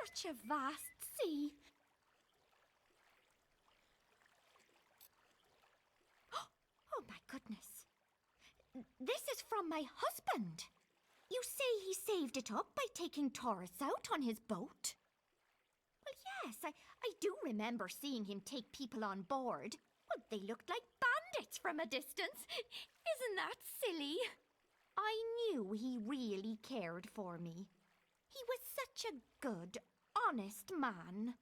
such a vast sea. Oh, my goodness. This is from my husband. You say he saved it up by taking tourists out on his boat? Well, yes, I do remember seeing him take people on board. Well, they looked like bandits from a distance. Isn't that silly? I knew he really cared for me. He was such a good, honest man.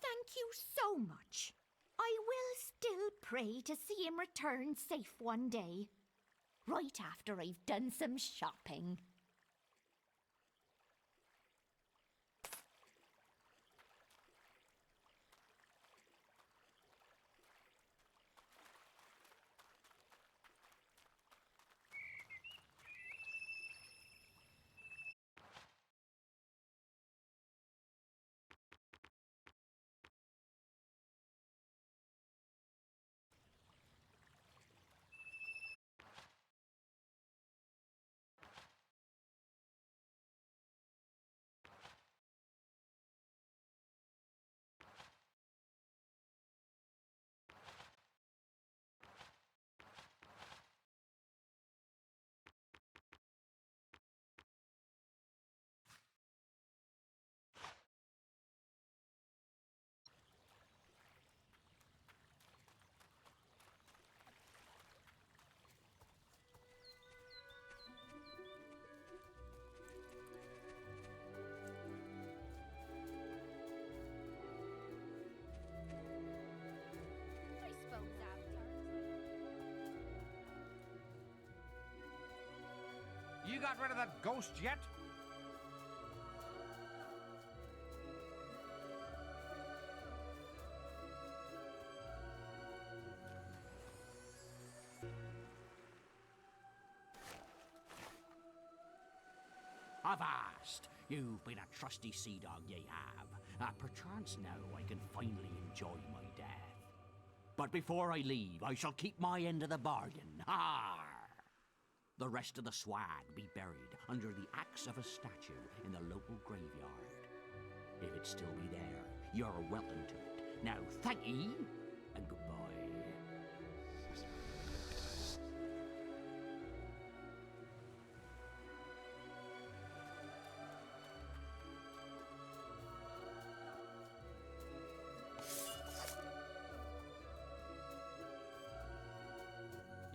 Thank you so much. I will still pray to see him return safe one day. Right after I've done some shopping. You got rid of that ghost yet? Avast! You've been a trusty sea dog, ye have. Perchance now I can finally enjoy my death. But before I leave, I shall keep my end of the bargain. Arr! The rest of the swag be buried under the axe of a statue in the local graveyard. If it still be there, you're welcome to it. Now, thank ye, and goodbye.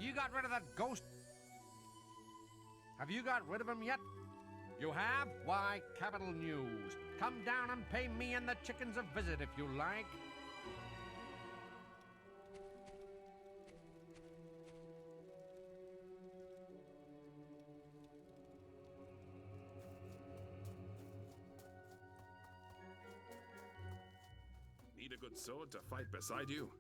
You got rid of that ghost? Have you got rid of him yet? You have? Why, capital news. Come down and pay me and the chickens a visit if you like. Need a good sword to fight beside you?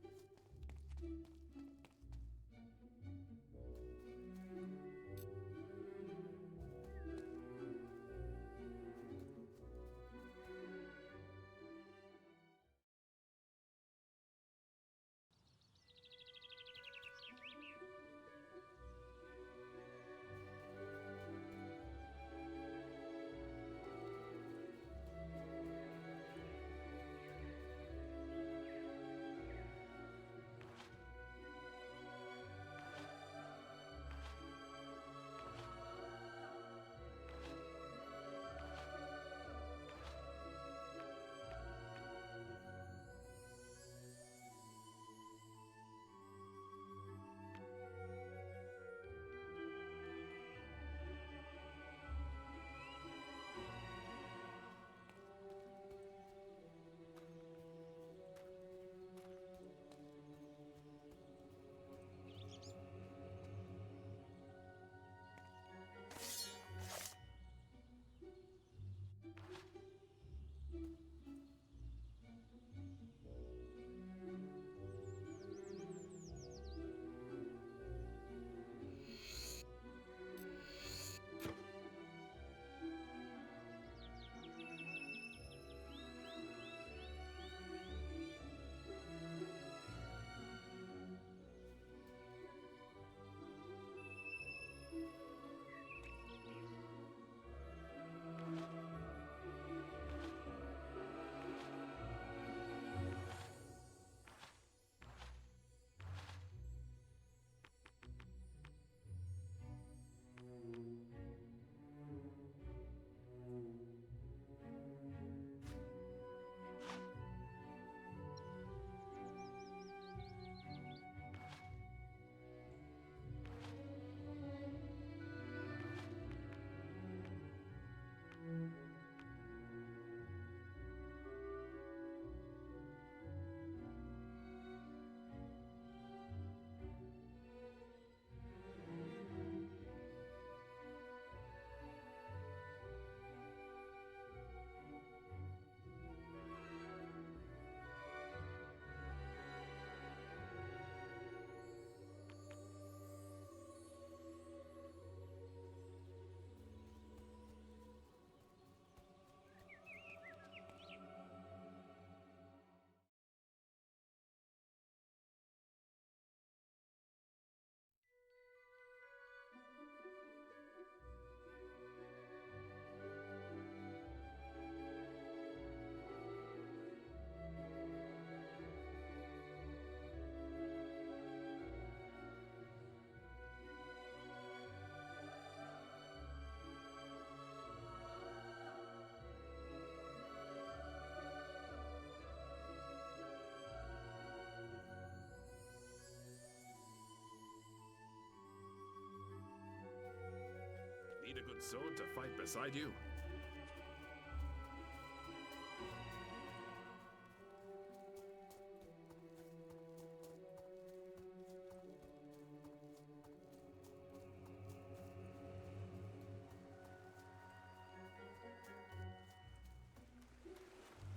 good sword to fight beside you.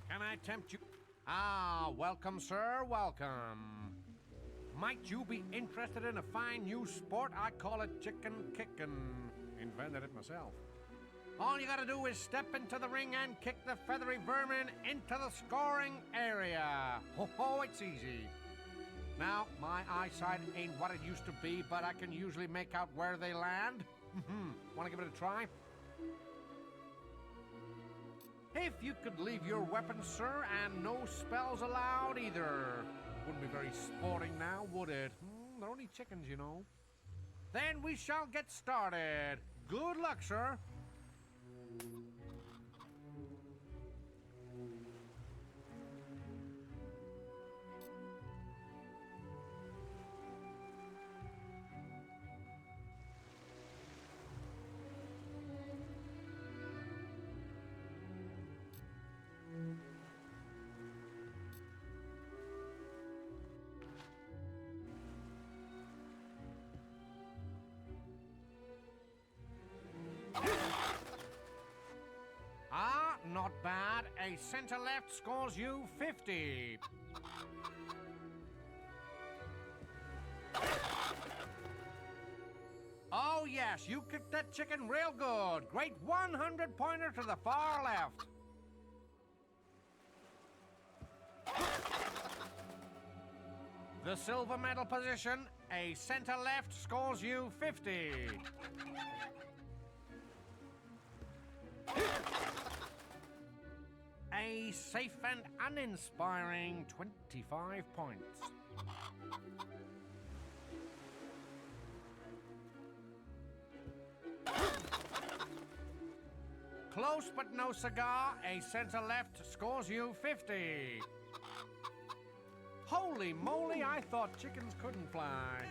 Can I tempt you? Ah, welcome, sir, welcome. Might you be interested in a fine new sport? I call it chicken kickin'. Invented it myself. All you gotta do is step into the ring and kick the feathery vermin into the scoring area. Ho ho, it's easy. Now, my eyesight ain't what it used to be, but I can usually make out where they land. Wanna give it a try? If you could leave your weapon, sir, and no spells allowed either. Wouldn't be very sporting now, would it? They're only chickens, you know. Then we shall get started. Good luck, sir. Ah, not bad. A center left scores you 50. Oh, yes, you kicked that chicken real good. Great 100-pointer to the far left. The silver medal position, a center left scores you 50. A safe and uninspiring 25 points. Close but no cigar, a center left scores you 50. Holy moly, I thought chickens couldn't fly.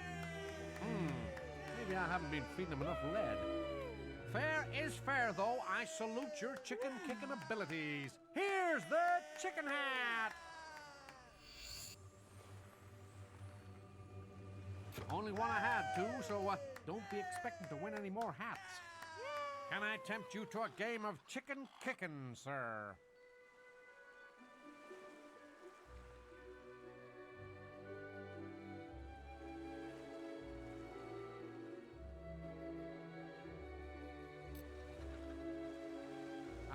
Maybe I haven't been feeding them enough lead. Fair is fair, though. I salute your chicken-kicking abilities. Here's the chicken hat! Only one I had, too, so don't be expecting to win any more hats. Can I tempt you to a game of chicken kicking, sir?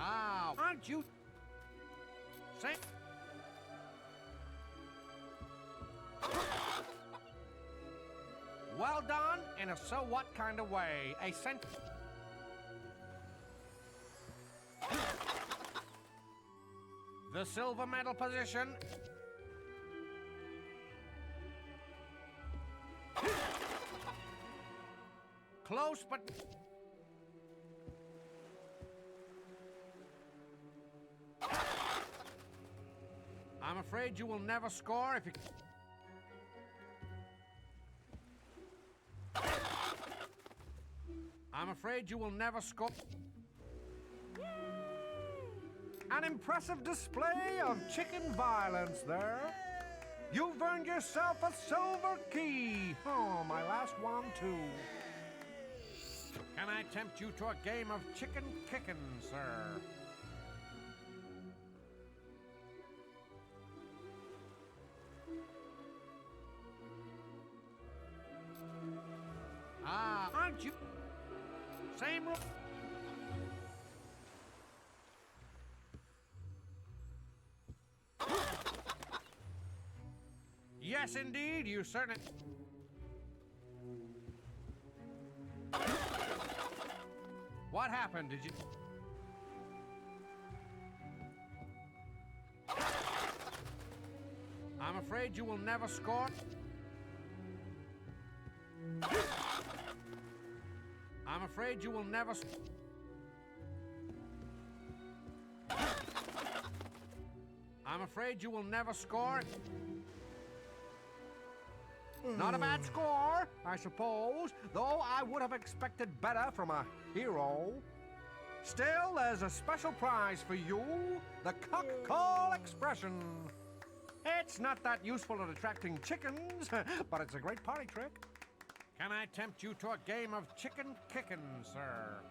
Ah, aren't you... Say... Well done, in a so-what kind of way. A cent... The silver medal position... Close, but... I'm afraid you will never score if you... I'm afraid you will never score... An impressive display of chicken violence there. You've earned yourself a silver key. Oh, my last one, too. Can I tempt you to a game of chicken kicking, sir? Ah, aren't you? Same rule. Yes, indeed, you certainly... What happened? Did you... I'm afraid you will never score. I'm afraid you will never... I'm afraid you will never score. Not a bad score, I suppose, though I would have expected better from a hero. Still, there's a special prize for you, the cock call expression. It's not that useful at attracting chickens, but it's a great party trick. Can I tempt you to a game of chicken kickin', sir?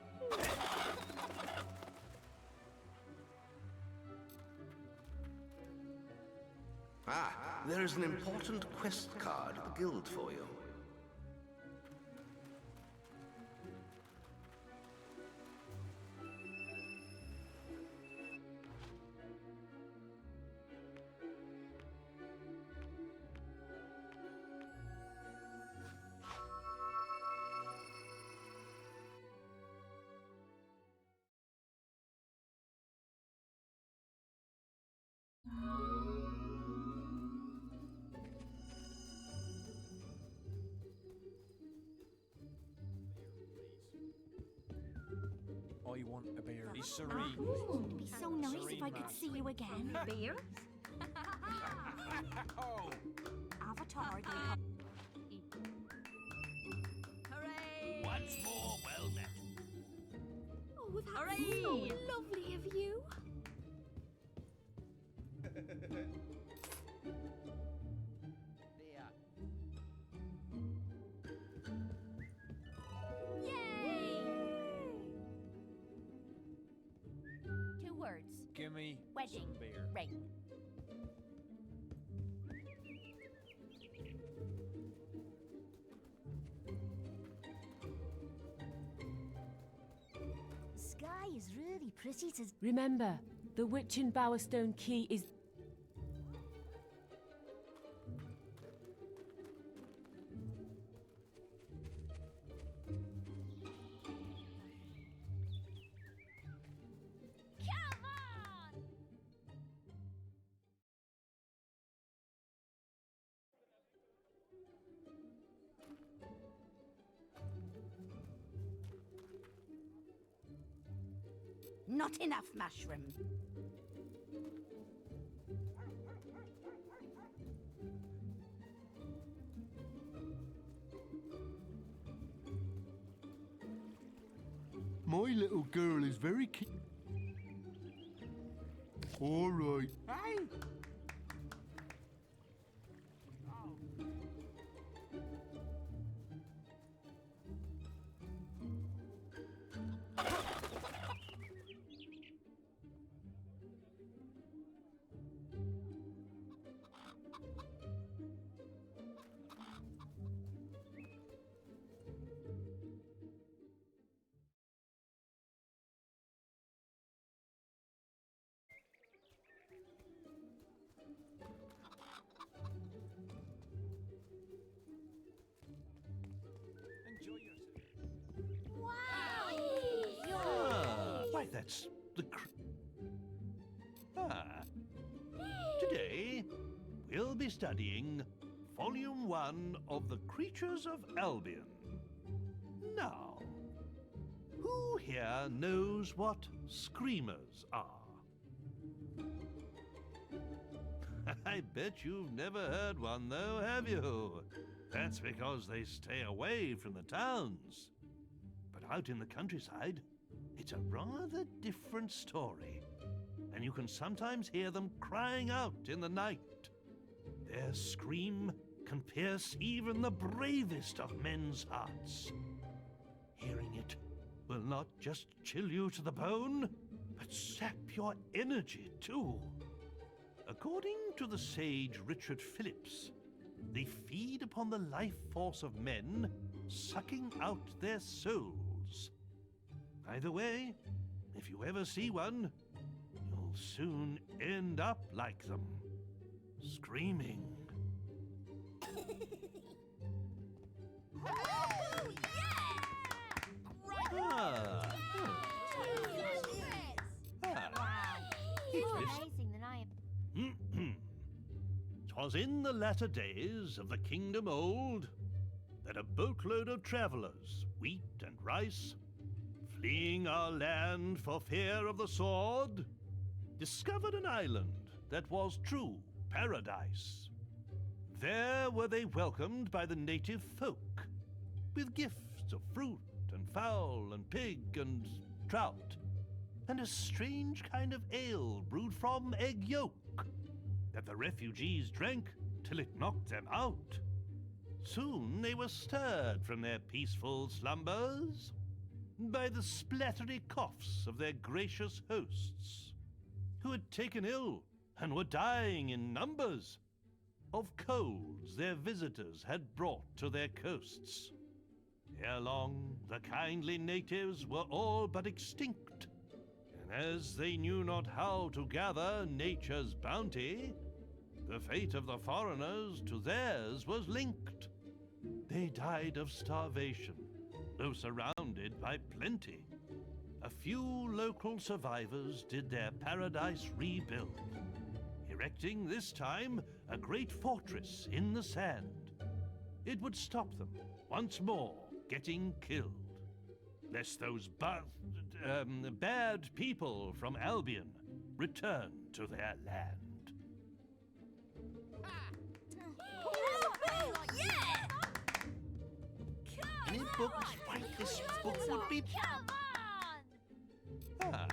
Ah, there is an important quest card at the guild for you. I want a beer. He's serene. It'd be so nice if I could see you again. Beer? Oh! Avatar, Hooray! Once more, well met. Oh, that's Hooray! so lovely of you. Yay! 2 words. Give me Wedding some beer. ring. Sky is really pretty to... Remember, the Witch in Bowerstone Key is... Come on! Not enough mushroom. My little girl is very All right. Hey! Enjoy yourself. Why, that's the Today, we'll be studying Volume 1 of the Creatures of Albion. Now, who here knows what screamers are? I bet you've never heard one, though, have you? That's because they stay away from the towns. But out in the countryside, it's a rather different story. And you can sometimes hear them crying out in the night. Their scream can pierce even the bravest of men's hearts. Hearing it will not just chill you to the bone, but sap your energy too. According to the sage Richard Phillips, they feed upon the life force of men, sucking out their souls. Either way, if you ever see one, you'll soon end up like them, screaming. Ah. More amazing than I am. 'Twas in the latter days of the kingdom old that a boatload of travelers, wheat and rice, fleeing our land for fear of the sword, discovered an island that was true paradise. There were they welcomed by the native folk, with gifts of fruit and fowl and pig and trout, and a strange kind of ale brewed from egg yolk that the refugees drank till it knocked them out. Soon they were stirred from their peaceful slumbers by the splattery coughs of their gracious hosts, who had taken ill and were dying in numbers of colds their visitors had brought to their coasts. Ere long, the kindly natives were all but extinct, and as they knew not how to gather nature's bounty, the fate of the foreigners to theirs was linked. They died of starvation, though surrounded by plenty. A few local survivors did their paradise rebuild, erecting this time a great fortress in the sand. It would stop them once more getting killed, lest those bad people from Albion return to their land. Any books why this book would be... Come on! Ah.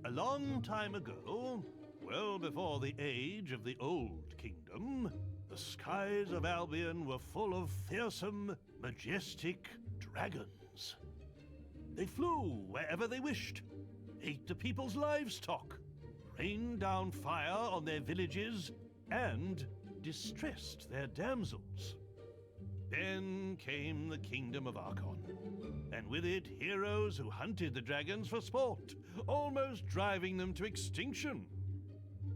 A long time ago, well before the age of the Old Kingdom, the skies of Albion were full of fearsome, majestic dragons. They flew wherever they wished, ate the people's livestock, rained down fire on their villages, and distressed their damsels. Then came the kingdom of Archon, and with it heroes who hunted the dragons for sport, almost driving them to extinction.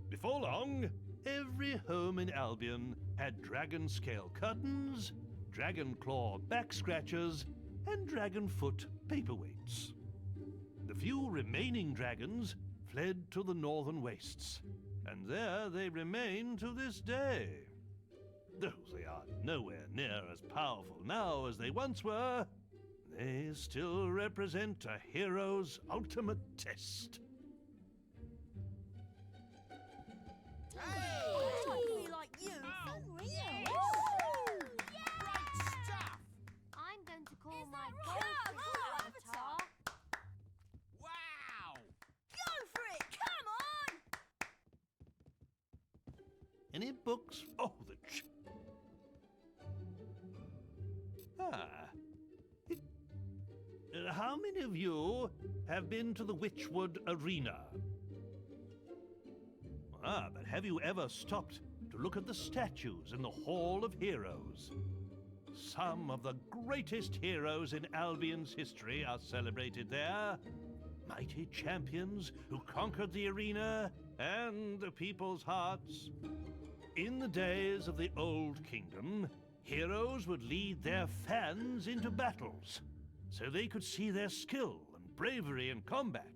Before long, every home in Albion had dragon scale curtains, dragon claw back scratchers, and dragon foot paperweights. The few remaining dragons fled to the northern wastes, and there they remain to this day. Though they are nowhere near as powerful now as they once were, they still represent a hero's ultimate test. I'm going to call my goldfish avatar. Wow! Go for it! Come on! Any books? Oh, how many of you have been to the Witchwood Arena? But have you ever stopped to look at the statues in the Hall of Heroes? Some of the greatest heroes in Albion's history are celebrated there. Mighty champions who conquered the arena and the people's hearts. In the days of the Old Kingdom, heroes would lead their fans into battles, so they could see their skill and bravery in combat.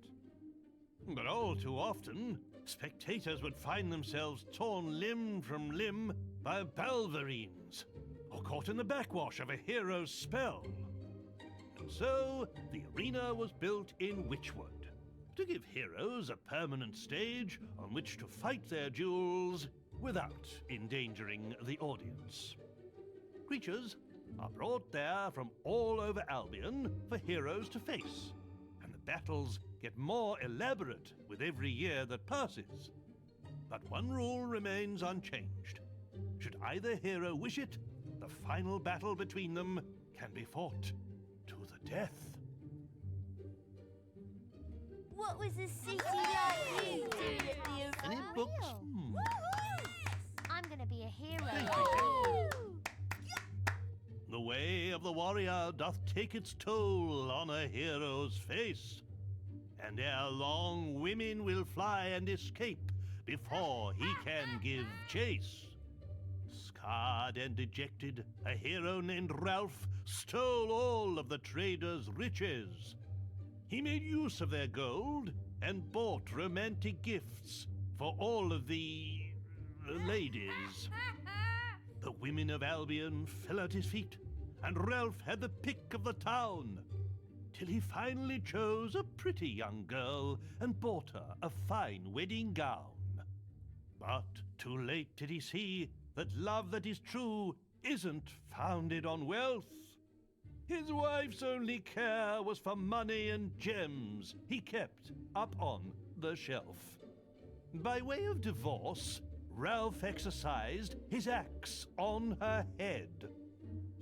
But all too often, spectators would find themselves torn limb from limb by balverines, or caught in the backwash of a hero's spell. And so, the arena was built in Witchwood, to give heroes a permanent stage on which to fight their duels without endangering the audience. Creatures are brought there from all over Albion for heroes to face, and the battles get more elaborate with every year that passes. But one rule remains unchanged. Should either hero wish it, the final battle between them can be fought to the death. What was the city like you doing at the arena? Any books? I'm gonna be a hero. Thank you. The way of the warrior doth take its toll on a hero's face, and ere long women will fly and escape before he can give chase. Scarred and dejected, a hero named Ralph stole all of the traders' riches. He made use of their gold and bought romantic gifts for all of the ladies. The women of Albion fell at his feet, and Ralph had the pick of the town, till he finally chose a pretty young girl and bought her a fine wedding gown. But too late did he see that love that is true isn't founded on wealth. His wife's only care was for money and gems he kept up on the shelf. By way of divorce, Ralph exercised his axe on her head.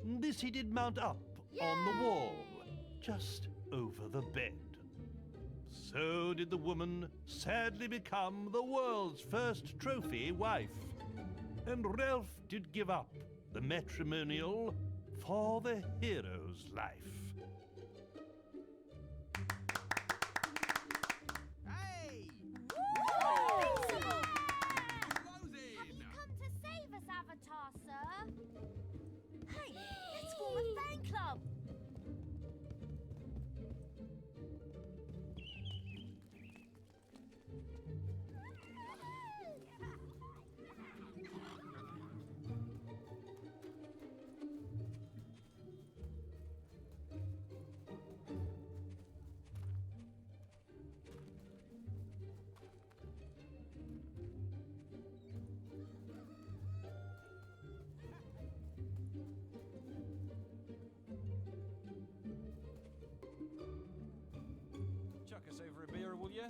This he did mount up on the wall, just over the bed. So did the woman sadly become the world's first trophy wife. And Ralph did give up the matrimonial for the hero's life. Hey! Have you come to save us, Avatar, sir? Hey, let's form a fan club. Chuck us over a beer, will you?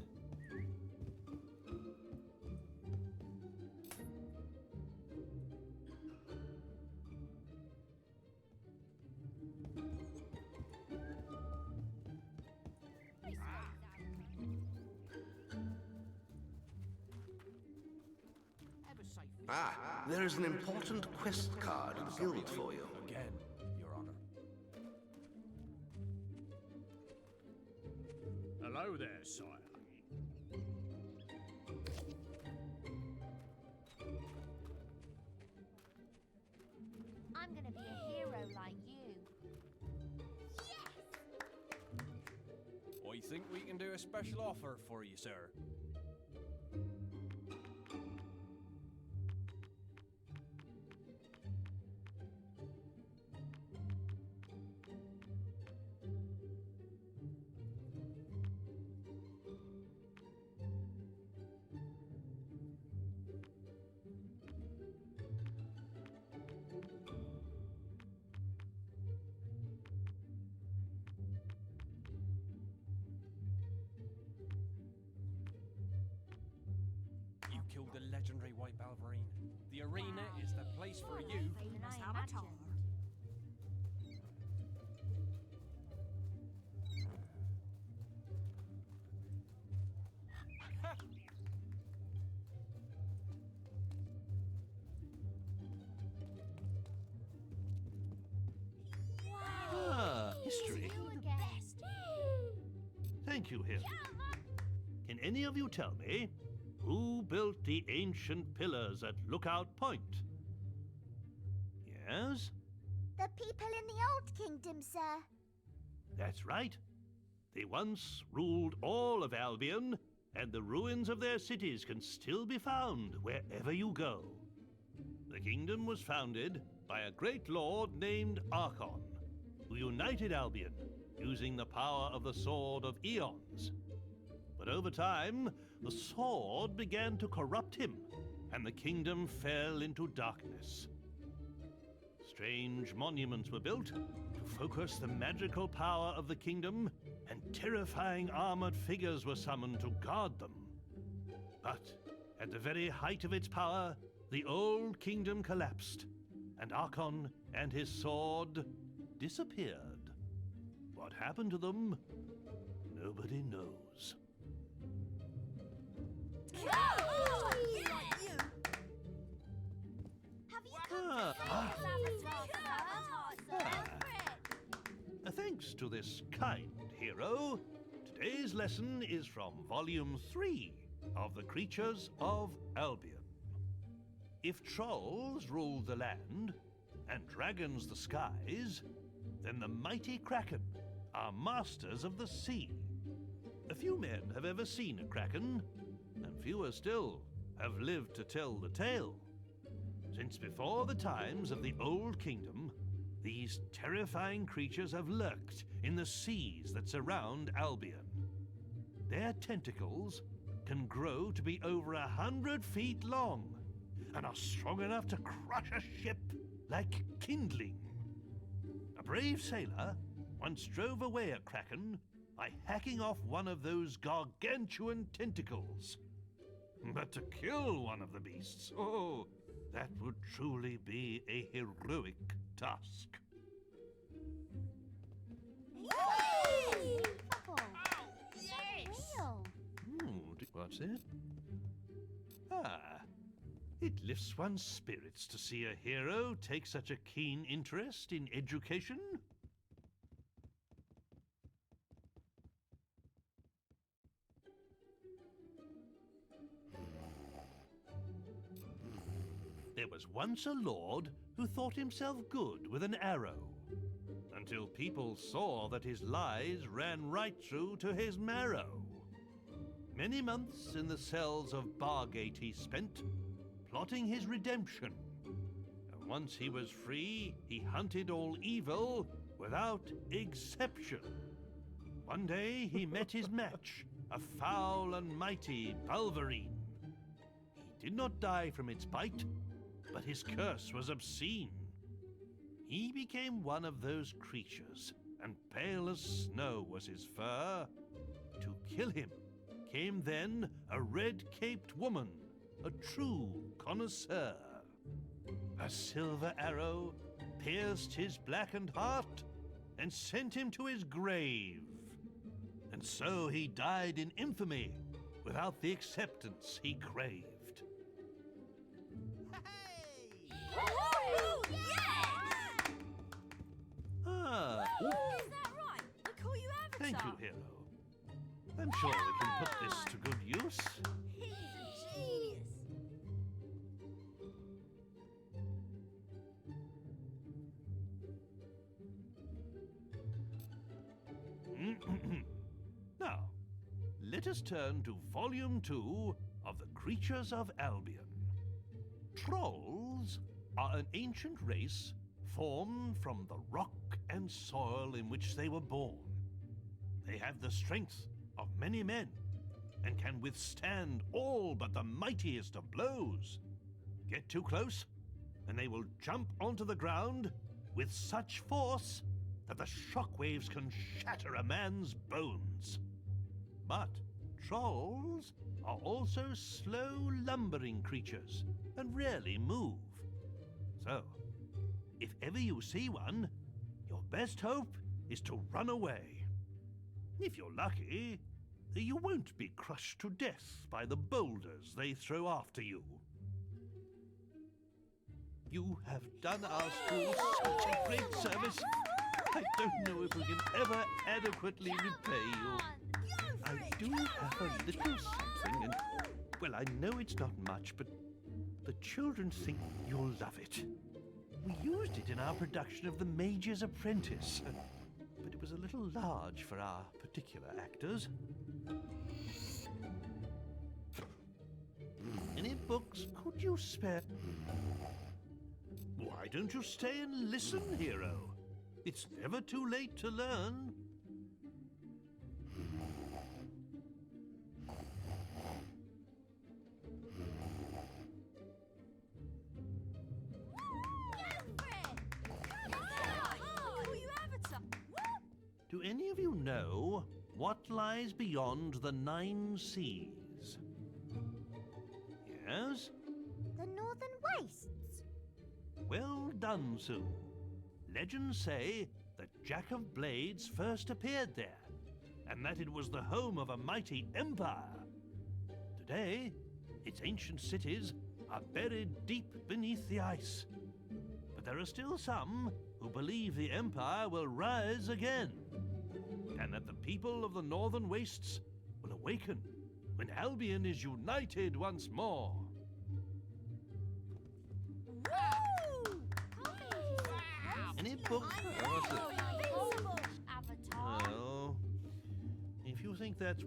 Ah, there is an important quest card at the guild for you. Again, Your Honor. Hello there, sire. I'm gonna be a hero like you. I think we can do a special offer for you, sir. You killed the legendary White Balverine. The arena is the place for you. Even I imagined. Ah, history. You again. Thank you, hero. Can any of you tell me who built the ancient pillars at Lookout Point? Yes? The people in the Old Kingdom, sir. That's right. They once ruled all of Albion, and the ruins of their cities can still be found wherever you go. The kingdom was founded by a great lord named Archon, who united Albion using the power of the Sword of Eons. But over time, the sword began to corrupt him, and the kingdom fell into darkness. Strange monuments were built to focus the magical power of the kingdom, and terrifying armored figures were summoned to guard them. But at the very height of its power, the old kingdom collapsed, and Archon and his sword disappeared. What happened to them? Nobody knows. Have you come to save us, Avatar, sir? Thanks to this kind hero, today's lesson is from Volume 3 of The Creatures of Albion. If trolls ruled the land and dragons the skies, then the mighty Kraken are masters of the sea. A few men have ever seen a Kraken, and fewer still have lived to tell the tale. Since before the times of the Old Kingdom, these terrifying creatures have lurked in the seas that surround Albion. Their tentacles can grow to be over 100 feet long and are strong enough to crush a ship like kindling. A brave sailor once drove away a kraken by hacking off one of those gargantuan tentacles. But to kill one of the beasts, oh, that would truly be a heroic task. Yay! Fable. Yes! Real. What's it? Ah, it lifts one's spirits to see a hero take such a keen interest in education. There was once a lord who thought himself good with an arrow, until people saw that his lies ran right through to his marrow. Many months in the cells of Bargate he spent, plotting his redemption. And once he was free, he hunted all evil without exception. One day he met his match, a foul and mighty Balverine. He did not die from its bite, but his curse was obscene. He became one of those creatures, and pale as snow was his fur. To kill him came then a red-caped woman, a true connoisseur. A silver arrow pierced his blackened heart and sent him to his grave. And so he died in infamy, without the acceptance he craved. Woohoo! Yes! Ah, Is that right? We call you Avatar. thank you, hero. I'm sure we can put this to good use. He's a genius. Now, let us turn to Volume 2 of The Creatures of Albion. Trolls are an ancient race formed from the rock and soil in which they were born. They have the strength of many men and can withstand all but the mightiest of blows. Get too close, and they will jump onto the ground with such force that the shockwaves can shatter a man's bones. But trolls are also slow, lumbering creatures and rarely move. So, if ever you see one, your best hope is to run away. If you're lucky, you won't be crushed to death by the boulders they throw after you. You have done our school such a great service. I don't know if we can ever adequately repay you. I do have a little something, and, well, I know it's not much, but the children think you'll love it. We used it in our production of The Mage's Apprentice, but it was a little large for our particular actors. Any books could you spare? Why don't you stay and listen, hero? It's never too late to learn. Do any of you know what lies beyond the 9 seas? Yes? The Northern Wastes. Well done, Sue. Legends say that Jack of Blades first appeared there, and that it was the home of a mighty empire. Today, its ancient cities are buried deep beneath the ice. But there are still some who believe the empire will rise again, and that the people of the Northern Wastes will awaken when Albion is united once more. Any book? Well, if you think that's...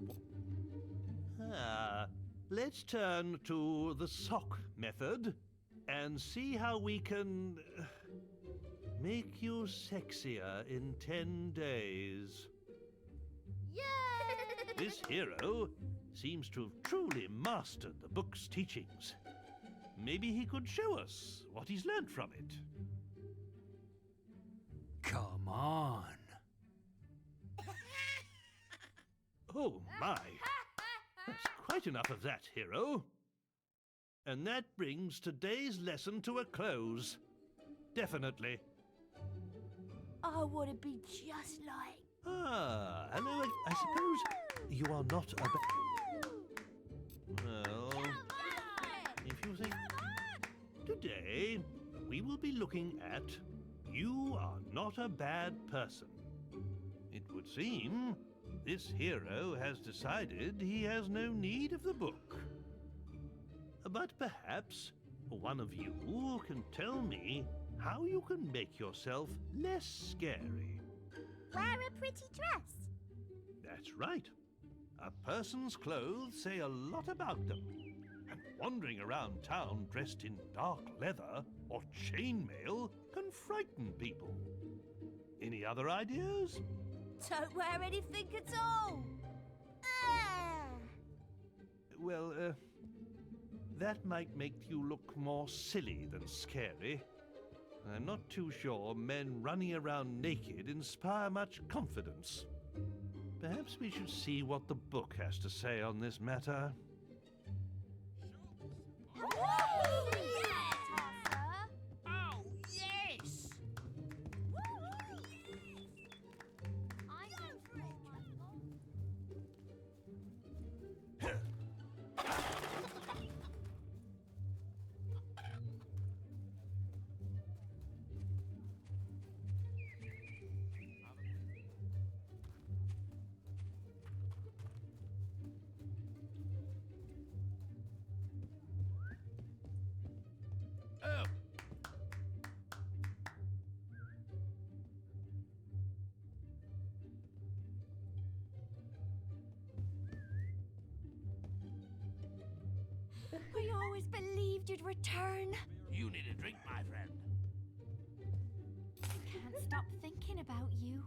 let's turn to the sock method and see how we can make you sexier in 10 days. Yay! This hero seems to have truly mastered the book's teachings. Maybe he could show us what he's learned from it. Come on. Oh, my. That's quite enough of that, hero. And that brings today's lesson to a close. Definitely. I want to be just like... Ah, hello. I suppose you are not a... Well, if you think... Today, we will be looking at You Are Not a Bad Person. It would seem this hero has decided he has no need of the book. But perhaps one of you can tell me how you can make yourself less scary. Wear a pretty dress. That's right. A person's clothes say a lot about them. And wandering around town dressed in dark leather or chainmail can frighten people. Any other ideas? Don't wear anything at all. Well, that might make you look more silly than scary. I'm not too sure men running around naked inspire much confidence. Perhaps we should see what the book has to say on this matter. Oh, yes! Oh! We always believed you'd return. You need a drink, my friend. Can't stop thinking about you.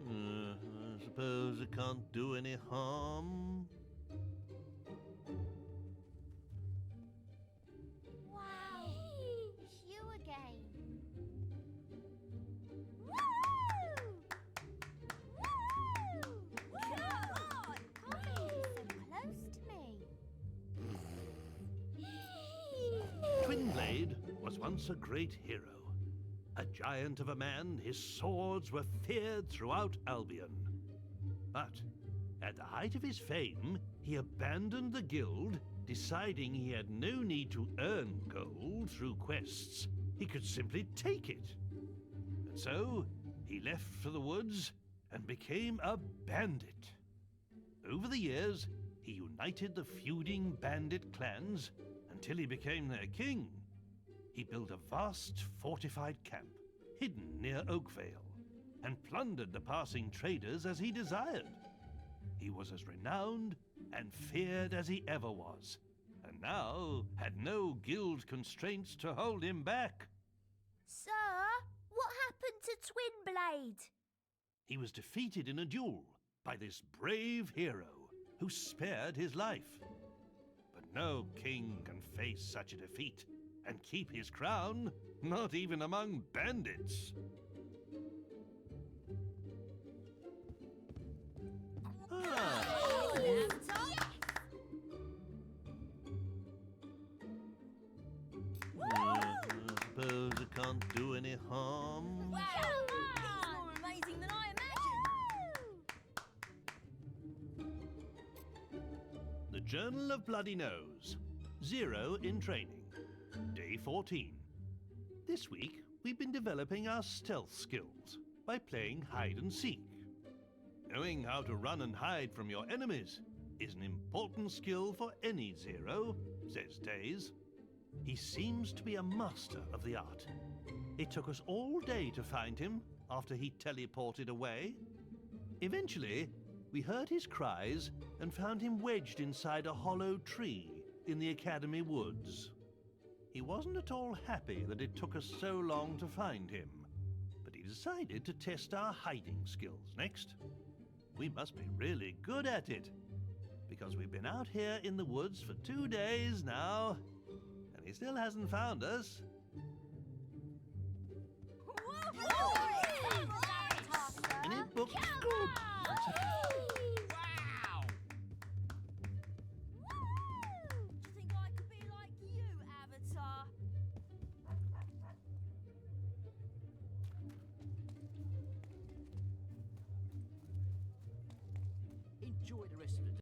I suppose it can't do any harm. Wow. It's you again. Come on. Can't believe you're so close to me. Twinblade was once a great hero. A giant of a man, his swords were feared throughout Albion. But at the height of his fame, he abandoned the guild, deciding he had no need to earn gold through quests. He could simply take it. And so, he left for the woods and became a bandit. Over the years, he united the feuding bandit clans until he became their king. He built a vast fortified camp hidden near Oakvale and plundered the passing traders as he desired. He was as renowned and feared as he ever was, and now had no guild constraints to hold him back. Sir, what happened to Twinblade? He was defeated in a duel by this brave hero who spared his life. But no king can face such a defeat and keep his crown, not even among bandits. I suppose it can't do any harm. Wow! It's more amazing than I imagined. The Journal of Bloody Nose. 0 in training. Day 14. This week, we've been developing our stealth skills by playing hide and seek. Knowing how to run and hide from your enemies is an important skill for any Zero, says Days. He seems to be a master of the art. It took us all day to find him after he teleported away. Eventually, we heard his cries and found him wedged inside a hollow tree in the Academy woods. He wasn't at all happy that it took us so long to find him, but he decided to test our hiding skills next. We must be really good at it, because we've been out here in the woods for 2 days now, and he still hasn't found us. And it looks good. Wow! Do you think I could be like you, Avatar? Enjoy the rest of the day.